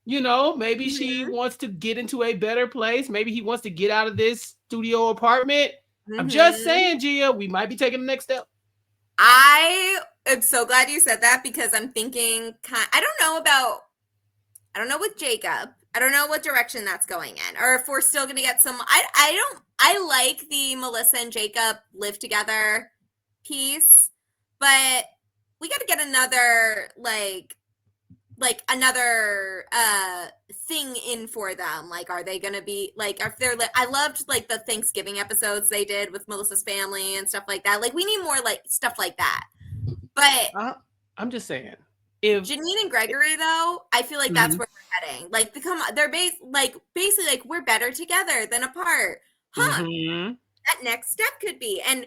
Maybe she wants to get into a better place. Maybe he wants to get out of this studio apartment. I'm just saying, Gia, we might be taking the next step. I am so glad you said that because I'm thinking, I don't know with Jacob. I don't know what direction that's going in or if we're still going to get some, I like the Melissa and Jacob live together piece, but we got to get another another thing in for them. Like, are they going to be like, if they're I loved like the Thanksgiving episodes they did with Melissa's family and stuff like that. Like we need more like stuff like that. But I'm just saying, if Janine and Gregory though, I feel like that's where we're heading. Like they're basically like we're better together than apart. That next step could be. And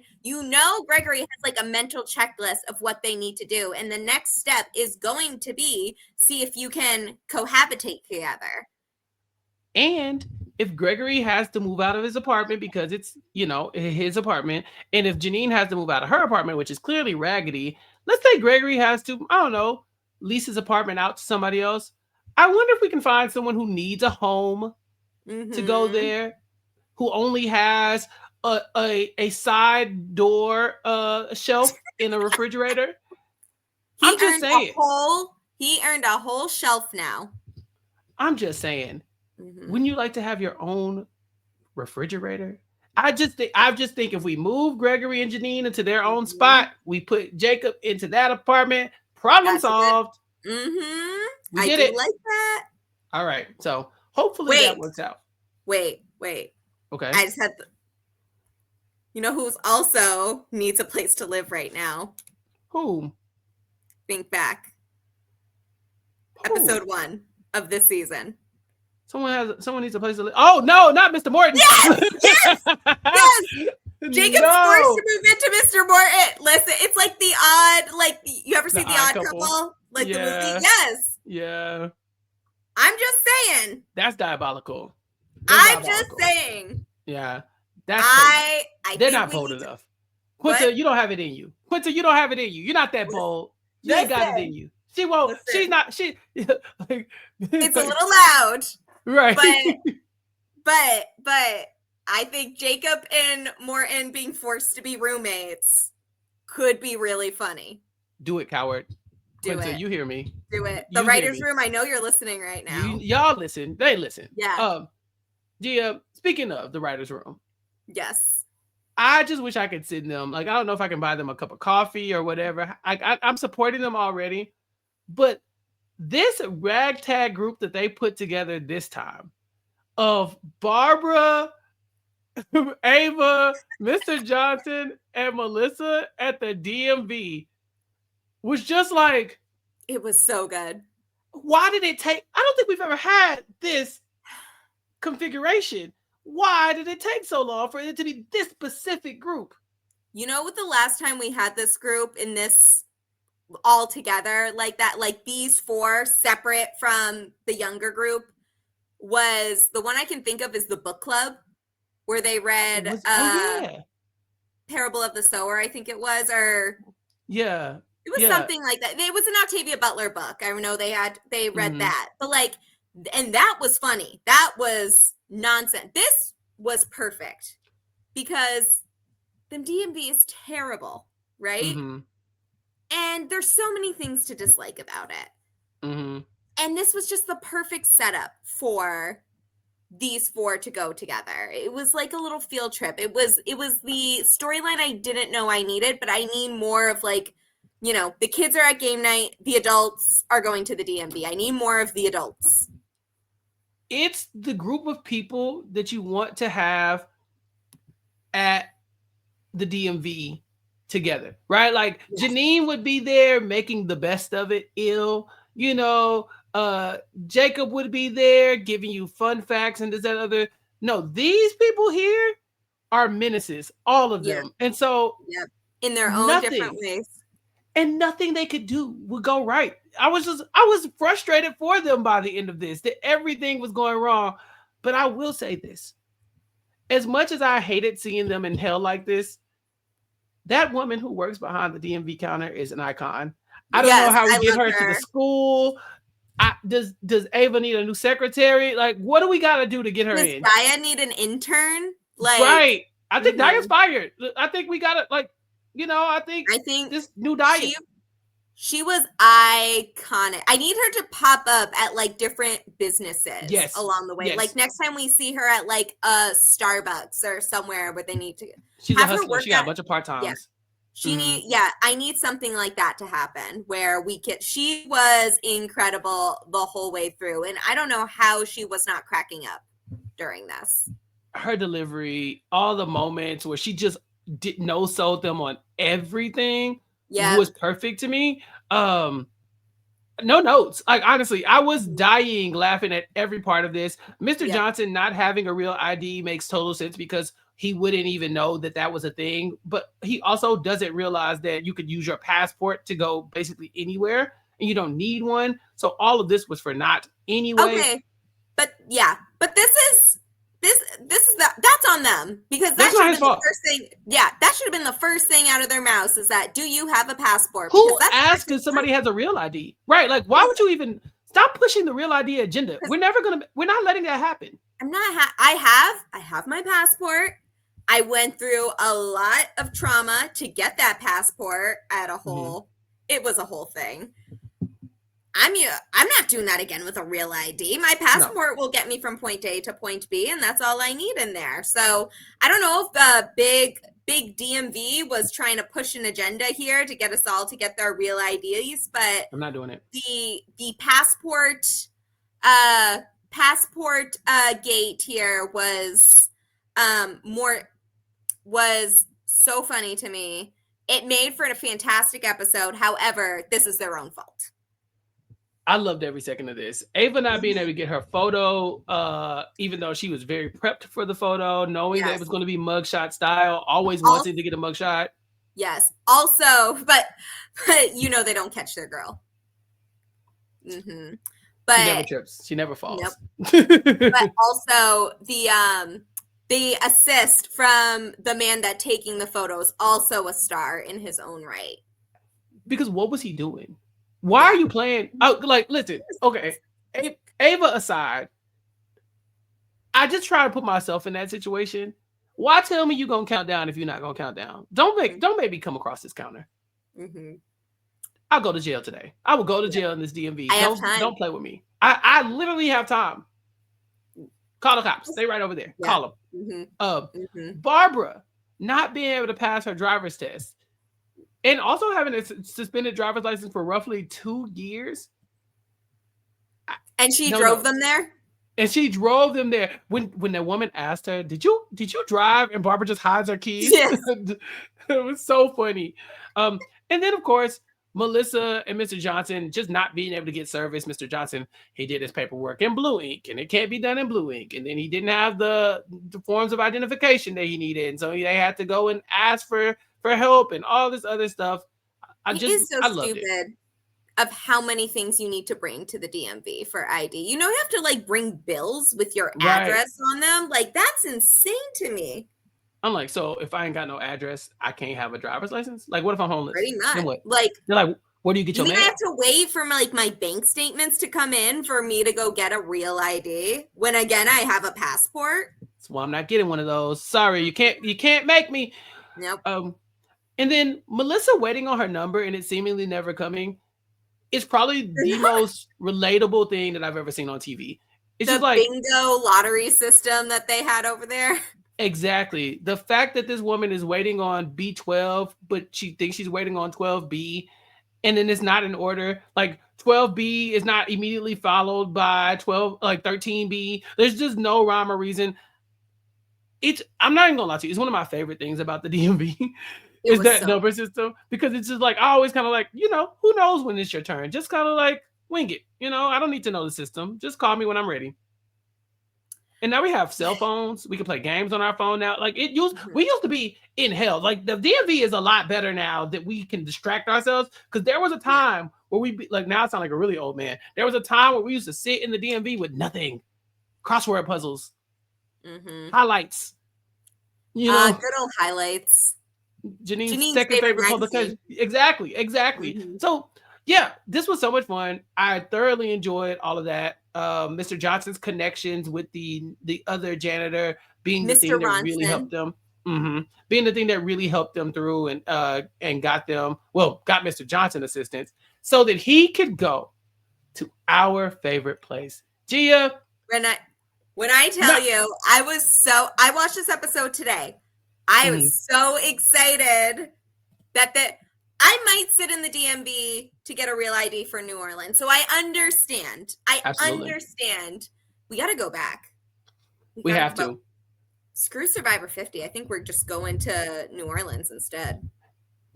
Gregory has like a mental checklist of what they need to do. And the next step is going to be see if you can cohabitate together. And if Gregory has to move out of his apartment because it's, his apartment, and if Janine has to move out of her apartment, which is clearly raggedy, let's say Gregory has to, I don't know, lease his apartment out to somebody else. I wonder if we can find someone who needs a home to go there, who only has a side door shelf in a refrigerator. I'm just saying a whole He earned a whole shelf now. I'm just saying, wouldn't you like to have your own refrigerator? I just think if we move Gregory and Janine into their own spot, we put Jacob into that apartment, problem solved. I did it. Like that. All right. So hopefully that works out. Wait. Okay. I just had you know who's also needs a place to live right now? Who? Think back. Episode 1 of this season. Someone needs a place to live. Oh no, not Mr. Morton. Yes. Jacob's forced to move into Mr. Morton. Listen, it's like the odd, like you ever see the odd couple? Like the movie? Yes. Yeah. I'm just saying. That's diabolical. I'm just saying. Yeah. That's they're not bold enough. Quinta, you don't have it in you. Quinta, you don't have it in you. You're not that bold. You ain't got it in you. She won't. Listen. She's not. Like, it's a little loud. Right. But I think Jacob and Morton being forced to be roommates could be really funny. Do it, coward. Quinta, you hear me. Do it. The writer's room, I know you're listening right now. Y'all listen. They listen. Yeah. Gia, speaking of the writer's room. Yes. I just wish I could send them. Like, I don't know if I can buy them a cup of coffee or whatever. I'm supporting them already. But this ragtag group that they put together this time of Barbara, Ava, Mr. Johnson, and Melissa at the DMV was just like... It was so good. Why did it take... I don't think we've ever had this configuration. Why did it take so long for it to be this specific group? You know what, the last time we had this group in this all together like that, like these four separate from the younger group, was the one I can think of is the book club where they read Parable of the Sower, I think it was, or it was something like that. It was an Octavia Butler book. I know they read that, but like, and that was funny. That was nonsense. This was perfect because the DMV is terrible, right? And there's so many things to dislike about it. And this was just the perfect setup for these four to go together. It was like a little field trip. It was the storyline I didn't know I needed, but I need more of, like, you know, the kids are at game night, the adults are going to the DMV. I need more of the adults. It's the group of people that you want to have at the DMV together, right? Like, Janine would be there making the best of it, you know, Jacob would be there giving you fun facts and this, that, other. No, these people here are menaces, all of them. And so in their own different ways. And nothing they could do would go right. I was frustrated for them by the end of this, that everything was going wrong. But I will say this. As much as I hated seeing them in hell like this, that woman who works behind the DMV counter is an icon. I don't know how we get her to the school. Does Ava need a new secretary? Like, what do we got to do to get her in? Does Daya need an intern? Like, right. I think Daya's fired. I think we got to, like, you know, I think this new Daya. She was iconic. I need her to pop up at, like, different businesses along the way. Like, next time we see her at, like, a Starbucks or somewhere where they need to. She's a hustler. She got a bunch of part-times. Yeah. I need something like that to happen where she was incredible the whole way through. And I don't know how she was not cracking up during this. Her delivery, all the moments where she just no-sold them on everything was perfect to me. No notes. Like, honestly, I was dying laughing at every part of this. Mr. Johnson not having a real ID makes total sense because he wouldn't even know that was a thing. But he also doesn't realize that you could use your passport to go basically anywhere and you don't need one. So all of this was for naught anyway. Okay. But that's on them because that should have been the first thing. Yeah, that should have been the first thing out of their mouths is that, do you have a passport? Who asked if somebody has a real ID? Right. Like, why would you even stop pushing the real ID agenda? We're not letting that happen. I'm not. I have my passport. I went through a lot of trauma to get that passport at a whole. It was a whole thing. I'm not doing that again with a real ID. My passport will get me from point A to point B, and that's all I need in there. So I don't know if the big DMV was trying to push an agenda here to get us all to get their real IDs, but I'm not doing it. The passport gate here was so funny to me. It made for a fantastic episode. However, this is their own fault. I loved every second of this. Ava not being able to get her photo, even though she was very prepped for the photo, knowing that it was going to be mugshot style, always wanting to get a mugshot. Yes. Also, but you know they don't catch their girl. Mm-hmm. But she never trips. She never falls. Nope. But also the assist from the man that taking the photos, also a star in his own right. Because what was he doing? Why are you playing? Like, listen, okay, Ava aside, I just try to put myself in that situation. Why tell me you're gonna count down if you're not gonna count down? Don't make me come across this counter. Mm-hmm. I'll go to jail today. I will go to jail in this DMV. Don't play with me. I literally have time. Call the cops. They right over there. Yeah. Call them. Mm-hmm. Barbara not being able to pass her driver's test. And also having a suspended driver's license for roughly 2 years. And she drove them there? And she drove them there. When the woman asked her, did you drive? And Barbara just hides her keys. Yes. It was so funny. And then, of course, Melissa and Mr. Johnson just not being able to get service. Mr. Johnson, he did his paperwork in blue ink, and it can't be done in blue ink. And then he didn't have the forms of identification that he needed. And so they had to go and ask for help and all this other stuff. I loved it. Of how many things you need to bring to the DMV for ID. You know, you have to like bring bills with your address on them. Like, that's insane to me. I'm like, so if I ain't got no address, I can't have a driver's license? Like, what if I'm homeless? Pretty much. Then what? Like, they're like, where do you get your mail? I have to wait for my bank statements to come in for me to go get a real ID when again I have a passport. Well, I'm not getting one of those. Sorry, you can't make me. Nope. And then Melissa waiting on her number and it seemingly never coming is probably the most relatable thing that I've ever seen on TV. It's the just like bingo lottery system that they had over there. Exactly. The fact that this woman is waiting on B12, but she thinks she's waiting on 12B, and then it's not in order. Like 12B is not immediately followed by 13B. There's just no rhyme or reason. I'm not even gonna lie to you. It's one of my favorite things about the DMV. Is that number system, because it's just like I always kind of like, who knows when it's your turn? Just kind of like wing it. I don't need to know the system. Just call me when I'm ready. And now we have cell phones. We can play games on our phone now. Like we used to be in hell. Like the DMV is a lot better now that we can distract ourselves. Because there was a time where now I sound like a really old man. There was a time where we used to sit in the DMV with nothing, crossword puzzles, highlights. Good old highlights. Janine's second favorite publication. Exactly. Mm-hmm. So yeah, this was so much fun. I thoroughly enjoyed all of that. Mr. Johnson's connections with the other janitor being the thing that really helped them. Being the thing that really helped them through and got Mr. Johnson assistance so that he could go to our favorite place. Gia. When I tell you, I watched this episode today. I was so excited that I might sit in the DMV to get a real ID for New Orleans. So I understand. Understand. We got to go back. We have to. Screw Survivor 50. I think we're just going to New Orleans instead.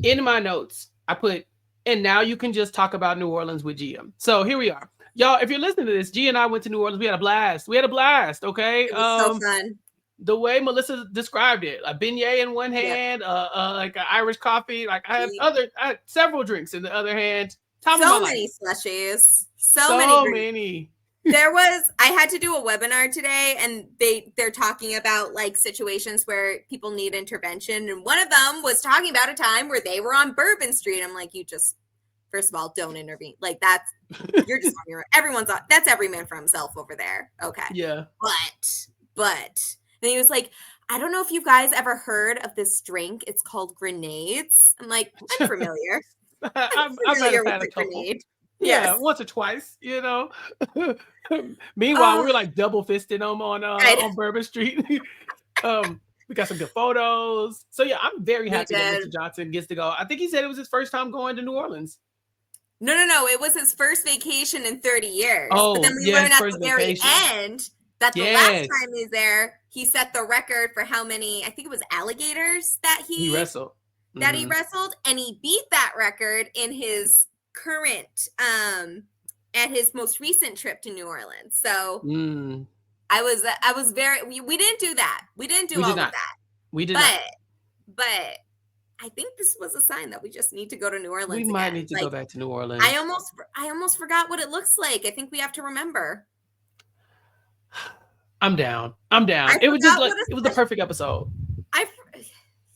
In my notes, I put, and now you can just talk about New Orleans with Gia. So here we are. Y'all, if you're listening to this, Gia and I went to New Orleans. We had a blast. Okay. It was so fun. The way Melissa described it, a beignet in one hand, like an Irish coffee. Like I had several drinks in the other hand. So many slushies. So many. I had to do a webinar today, and they're talking about like situations where people need intervention. And one of them was talking about a time where they were on Bourbon Street. I'm like, first of all, don't intervene. Like you're just on your own. That's every man for himself over there. Okay. Yeah. But and he was like, I don't know if you guys ever heard of this drink. It's called grenades. I'm like, I'm familiar. I'm familiar with the grenade. Yeah, once or twice, you know. Meanwhile, we were like double fisting them on Bourbon Street. We got some good photos. So yeah, I'm very happy that Mr. Johnson gets to go. I think he said it was his first time going to New Orleans. No. It was his first vacation in 30 years. Oh, but then we learned at the very end that the last time he was there, he set the record for how many, I think it was alligators that he wrestled. That he wrestled, and he beat that record in his current at his most recent trip to New Orleans. So I was very we didn't do that. We didn't do all of that. We did not. But I think this was a sign that we just need to go to New Orleans. We might need to go back to New Orleans. I almost forgot what it looks like. I think we have to remember. I'm down. It was just like it was the perfect episode.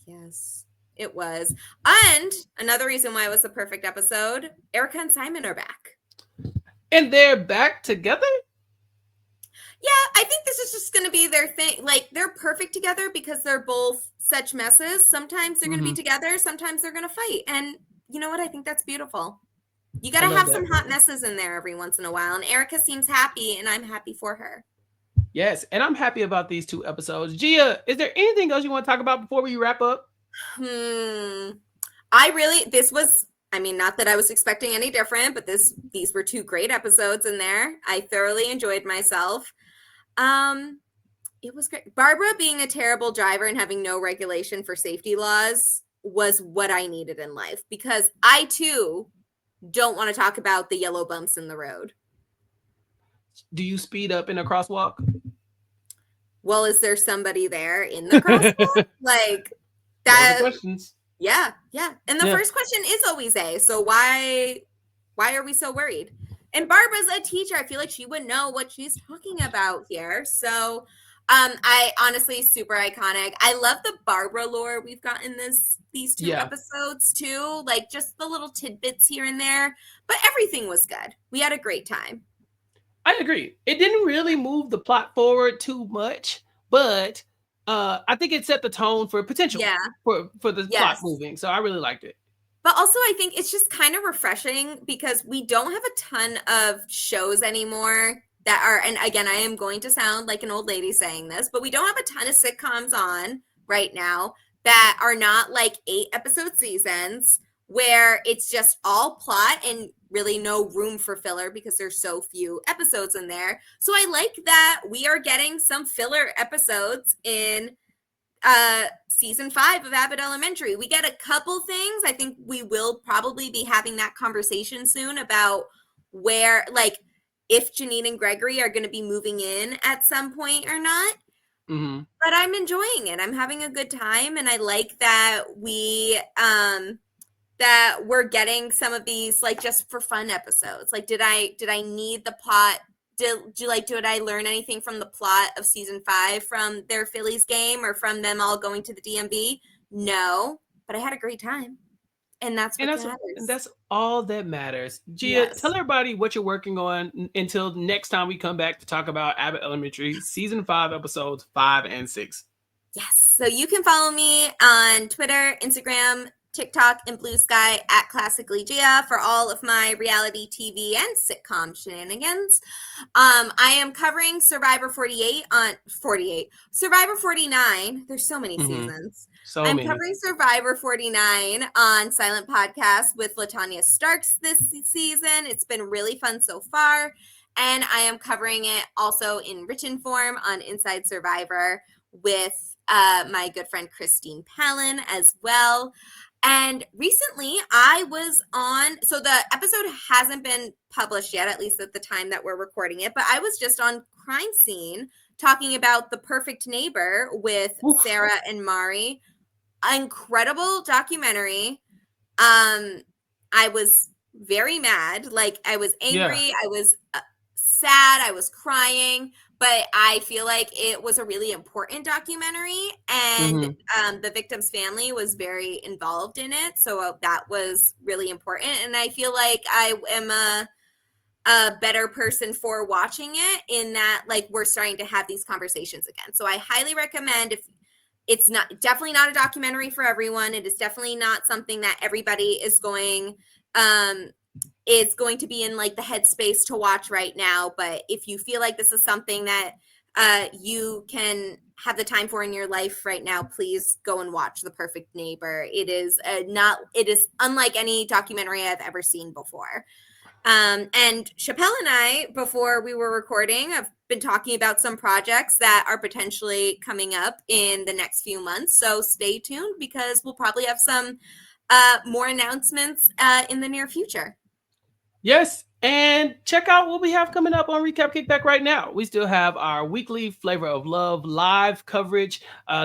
Yes, it was. And another reason why it was the perfect episode, Erica and Simon are back. And they're back together? Yeah, I think this is just going to be their thing. Like, they're perfect together because they're both such messes. Sometimes they're going to be together. Sometimes they're going to fight. And you know what? I think that's beautiful. You got to have some hot messes in there every once in a while. And Erica seems happy, and I'm happy for her. Yes, and I'm happy about these 2 episodes. Gia, is there anything else you want to talk about before we wrap up? Not that I was expecting any different, but these were 2 great episodes in there. I thoroughly enjoyed myself. It was great. Barbara being a terrible driver and having no regulation for safety laws was what I needed in life, because I too don't want to talk about the yellow bumps in the road. Do you speed up in a crosswalk? Well, is there somebody there in the crosswalk? Like that? Questions. Yeah. And the first question is always A. So why are we so worried? And Barbara's a teacher. I feel like she would know what she's talking about here. So I honestly, super iconic. I love the Barbara lore we've got in these 2 episodes too. Like just the little tidbits here and there. But everything was good. We had a great time. I agree. It didn't really move the plot forward too much, but I think it set the tone for potential for the plot moving. So I really liked it. But also I think it's just kind of refreshing because we don't have a ton of shows anymore that are, and again, I am going to sound like an old lady saying this, but we don't have a ton of sitcoms on right now that are not like 8-episode seasons where it's just all plot and really no room for filler because there's so few episodes in there. So I like that we are getting some filler episodes in season 5 of Abbott Elementary. We get a couple things. I think we will probably be having that conversation soon about where, like, if Janine and Gregory are going to be moving in at some point or not. But I'm enjoying it. I'm having a good time, and I like that we're getting some of these like just for fun episodes. Like, did I need the plot? Did I learn anything from the plot of season 5 from their Phillies game or from them all going to the DMV? No, but I had a great time. And that's what matters. And that's all that matters. Gia, tell everybody what you're working on until next time we come back to talk about Abbott Elementary season 5 episodes 5 and 6. Yes. So you can follow me on Twitter, Instagram, TikTok, and Blue Sky at Classically Gia for all of my reality TV and sitcom shenanigans. I am covering Survivor 49. There's so many seasons. I'm covering Survivor 49 on Silent Podcast with LaTanya Starks this season. It's been really fun so far. And I am covering it also in written form on Inside Survivor with my good friend Christine Palin as well. And recently I was on, so the episode hasn't been published yet, at least at the time that we're recording it, but I was just on Crime Scene talking about The Perfect Neighbor with Sarah and Mari. Incredible documentary. I was very mad. Like, I was angry. I was sad. I was crying. But I feel like it was a really important documentary, and the victim's family was very involved in it. So that was really important. And I feel like I am a better person for watching it in that, like, we're starting to have these conversations again. So I highly recommend, if it's definitely not a documentary for everyone. It is definitely not something that everybody is going is going to be in like the headspace to watch right now. But if you feel like this is something that you can have the time for in your life right now, please go and watch The Perfect Neighbor. It is unlike any documentary I've ever seen before. And Chappell and I, before we were recording, have been talking about some projects that are potentially coming up in the next few months. So stay tuned, because we'll probably have some more announcements in the near future. Yes, and check out what we have coming up on Recap Kickback right now. We still have our weekly Flavor of Love live coverage.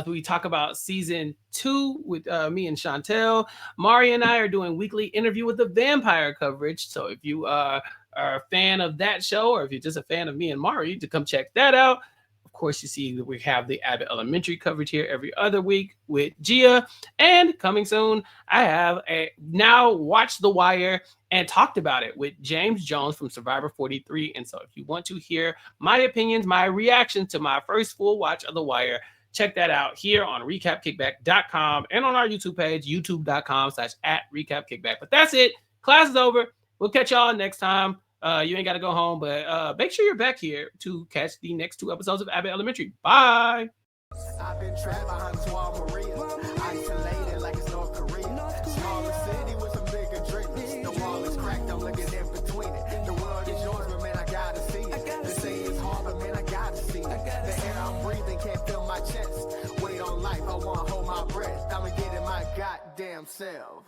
We talk about season 2 with me and Chantel. Mari and I are doing weekly Interview with the Vampire coverage. So if you are a fan of that show, or if you're just a fan of me and Mari, to come check that out. Of course, you see that we have the Abbott Elementary coverage here every other week with Gia. And coming soon, I have now watched The Wire and talked about it with James Jones from Survivor 43. And so if you want to hear my opinions, my reaction to my first full watch of The Wire, check that out here on recapkickback.com and on our YouTube page, youtube.com/@recapkickback. But that's it. Class is over. We'll catch y'all next time. You ain't got to go home, but make sure you're back here to catch the next 2 episodes of Abbott Elementary. Bye. I've been trapped behind 12 Marias, isolated like it's North Korea. Smaller city with some bigger dreams. The wall is cracked, I'm looking in between it. The world is yours, but man, I gotta see it. They say it's hard, but man, I gotta see it. The air I'm breathing can't feel my chest. Wait on life, I wanna hold my breath. I'ma get in my goddamn self.